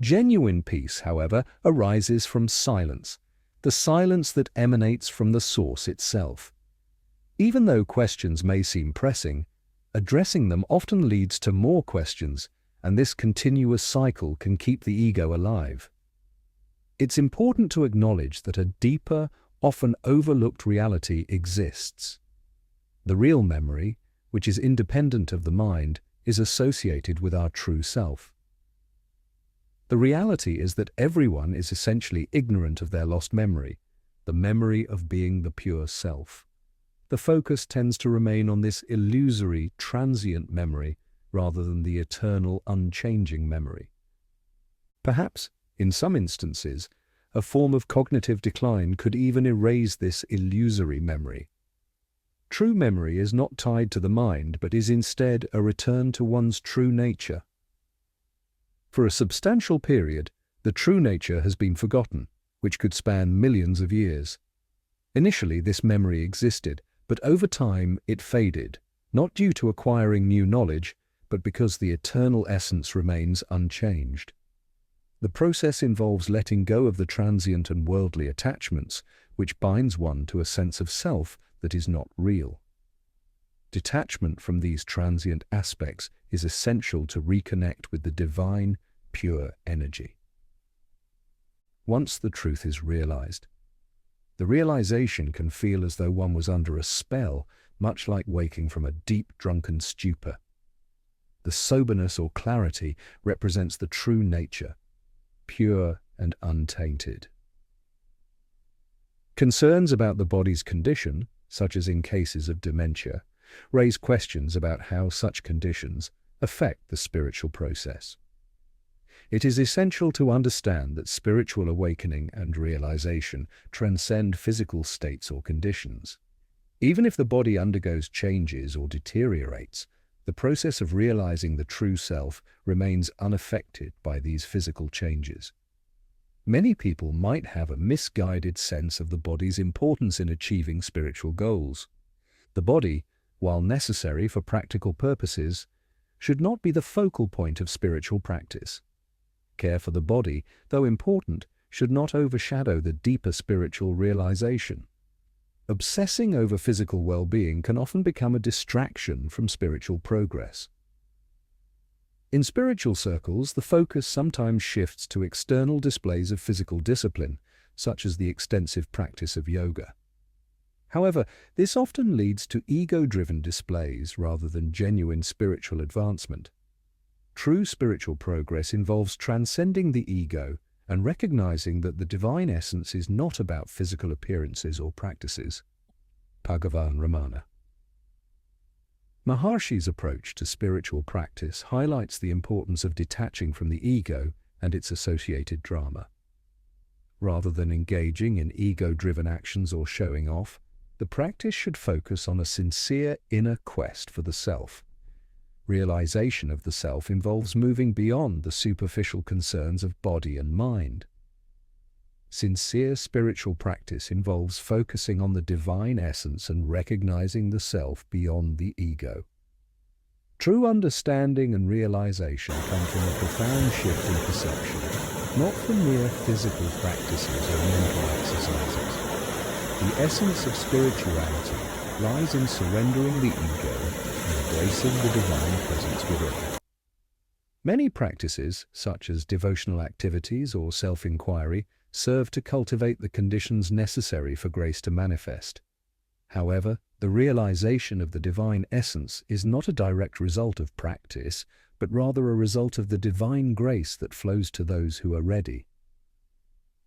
Genuine peace, however, arises from silence, the silence that emanates from the source itself. Even though questions may seem pressing, addressing them often leads to more questions, and this continuous cycle can keep the ego alive. It's important to acknowledge that a deeper, often overlooked reality exists. The real memory, which is independent of the mind, is associated with our true self. The reality is that everyone is essentially ignorant of their lost memory, the memory of being the pure self. The focus tends to remain on this illusory, transient memory rather than the eternal, unchanging memory. Perhaps, in some instances, a form of cognitive decline could even erase this illusory memory. True memory is not tied to the mind, but is instead a return to one's true nature. For a substantial period, the true nature has been forgotten, which could span millions of years. Initially, this memory existed, but over time it faded, not due to acquiring new knowledge, but because the eternal essence remains unchanged. The process involves letting go of the transient and worldly attachments, which binds one to a sense of self that is not real. Detachment from these transient aspects is essential to reconnect with the divine, pure energy. Once the truth is realized, the realization can feel as though one was under a spell, much like waking from a deep drunken stupor. The soberness or clarity represents the true nature, pure and untainted. Concerns about the body's condition, such as in cases of dementia, raise questions about how such conditions affect the spiritual process. It is essential to understand that spiritual awakening and realization transcend physical states or conditions. Even if the body undergoes changes or deteriorates, the process of realizing the true self remains unaffected by these physical changes. Many people might have a misguided sense of the body's importance in achieving spiritual goals. The body, while necessary for practical purposes, should not be the focal point of spiritual practice. Care for the body, though important, should not overshadow the deeper spiritual realization. Obsessing over physical well-being can often become a distraction from spiritual progress. In spiritual circles, the focus sometimes shifts to external displays of physical discipline, such as the extensive practice of yoga. However, this often leads to ego-driven displays rather than genuine spiritual advancement. True spiritual progress involves transcending the ego and recognizing that the divine essence is not about physical appearances or practices. Bhagavan Ramana. Maharshi's approach to spiritual practice highlights the importance of detaching from the ego and its associated drama. Rather than engaging in ego-driven actions or showing off, the practice should focus on a sincere inner quest for the self. Realization of the self involves moving beyond the superficial concerns of body and mind. Sincere spiritual practice involves focusing on the divine essence and recognizing the self beyond the ego. True understanding and realization come from a profound shift in perception, not from mere physical practices or mental exercises. The essence of spirituality lies in surrendering the ego and embracing the divine presence within. Many practices, such as devotional activities or self-inquiry, serve to cultivate the conditions necessary for grace to manifest. However, the realization of the divine essence is not a direct result of practice, but rather a result of the divine grace that flows to those who are ready.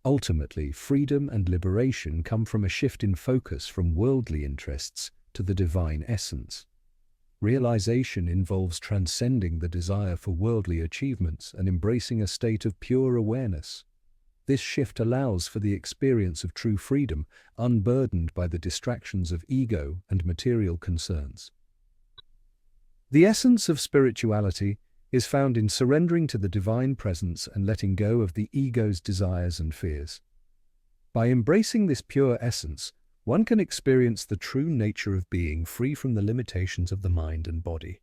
Ultimately, freedom and liberation come from a shift in focus from worldly interests to the divine essence. Realization involves transcending the desire for worldly achievements and embracing a state of pure awareness. This shift allows for the experience of true freedom, unburdened by the distractions of ego and material concerns. The essence of spirituality is found in surrendering to the divine presence and letting go of the ego's desires and fears. By embracing this pure essence, one can experience the true nature of being, free from the limitations of the mind and body.